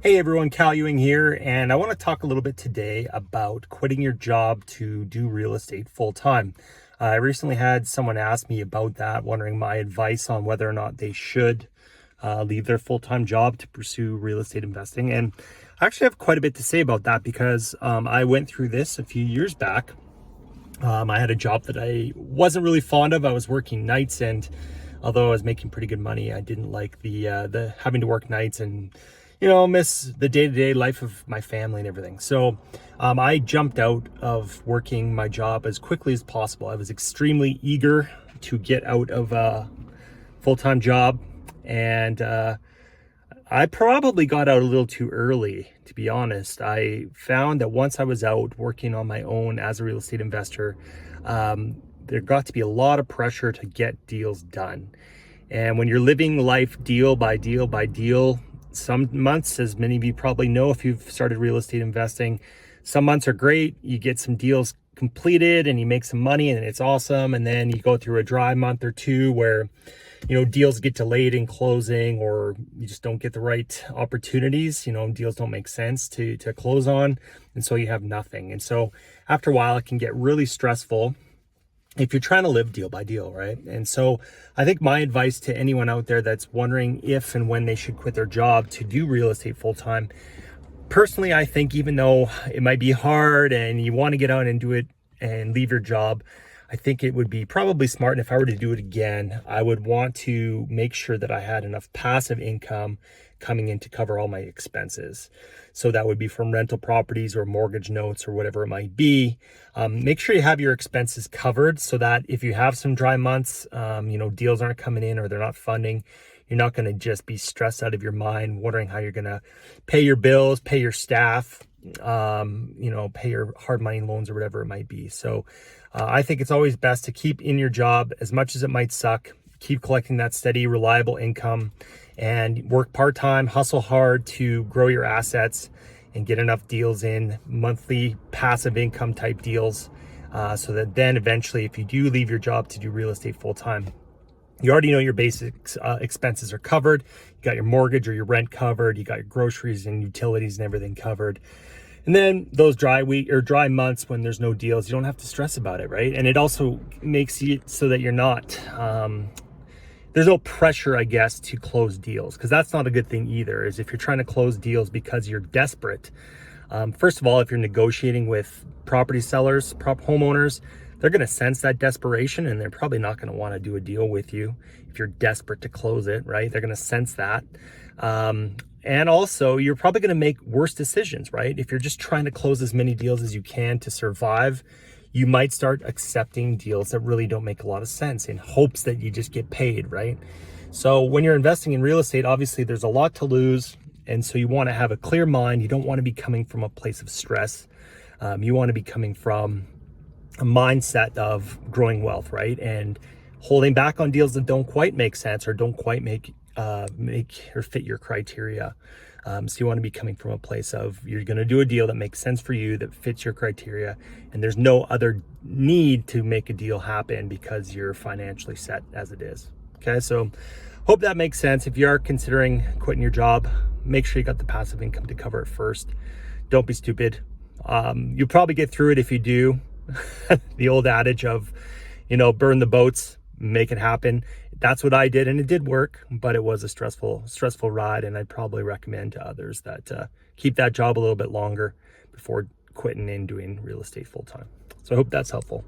Hey everyone, Cal Ewing here, and I want to talk a little bit today about quitting your job to do real estate full time. I recently had someone ask me about that, wondering my advice on whether or not they should leave their full time job to pursue real estate investing. And I actually have quite a bit to say about that because I went through this a few years back. I had a job that I wasn't really fond of. I was working nights, and although I was making pretty good money, I didn't like the having to work nights and miss the day-to-day life of my family and everything. So I jumped out of working my job as quickly as possible. I was extremely eager to get out of a full-time job, and I probably got out a little too early, to be honest. I found that once I was out working on my own as a real estate investor, there got to be a lot of pressure to get deals done. And when you're living life deal by deal by deal, some months, as many of you probably know if you've started real estate investing, some months are great. You get some deals completed and you make some money and it's awesome. And then you go through a dry month or two where deals get delayed in closing, or you just don't get the right opportunities. Deals don't make sense to close on, and so you have nothing. And so after a while it can get really stressful if you're trying to live deal by deal, right? And so I think my advice to anyone out there that's wondering if and when they should quit their job to do real estate full time, personally, I think even though it might be hard and you want to get out and do it and leave your job, I think it would be probably smart. And if I were to do it again, I would want to make sure that I had enough passive income coming in to cover all my expenses. So that would be from rental properties or mortgage notes or whatever it might be. Make sure you have your expenses covered so that if you have some dry months, deals aren't coming in or they're not funding, you're not going to just be stressed out of your mind, wondering how you're going to pay your bills, pay your staff, pay your hard money loans or whatever it might be. So I think it's always best to keep in your job as much as it might suck. Keep collecting that steady, reliable income and work part-time, hustle hard to grow your assets and get enough deals in, monthly passive income type deals, so that then eventually if you do leave your job to do real estate full-time, you already know your basic expenses are covered. You got your mortgage or your rent covered. You got your groceries and utilities and everything covered. And then those dry months when there's no deals, you don't have to stress about it, right? And it also makes it so that you're not, there's no pressure, I guess, to close deals, because that's not a good thing either, is if you're trying to close deals because you're desperate. First of all, if you're negotiating with property sellers, homeowners, they're going to sense that desperation and they're probably not going to want to do a deal with you if you're desperate to close it, right? They're going to sense that. And also, you're probably going to make worse decisions, right? If you're just trying to close as many deals as you can to survive, you might start accepting deals that really don't make a lot of sense in hopes that you just get paid, right? So when you're investing in real estate, obviously there's a lot to lose. And so you want to have a clear mind. You don't want to be coming from a place of stress. You want to be coming from a mindset of growing wealth, right? And holding back on deals that don't quite make sense or don't quite make or fit your criteria. So you want to be coming from a place of you're going to do a deal that makes sense for you, that fits your criteria, and there's no other need to make a deal happen because you're financially set as it is. Okay, so hope that makes sense. If you are considering quitting your job, make sure you got the passive income to cover it first. Don't be stupid. You'll probably get through it if you do. The old adage of, burn the boats, make it happen. That's what I did, and it did work, but it was a stressful ride. And I'd probably recommend to others that keep that job a little bit longer before quitting and doing real estate full time. So I hope that's helpful.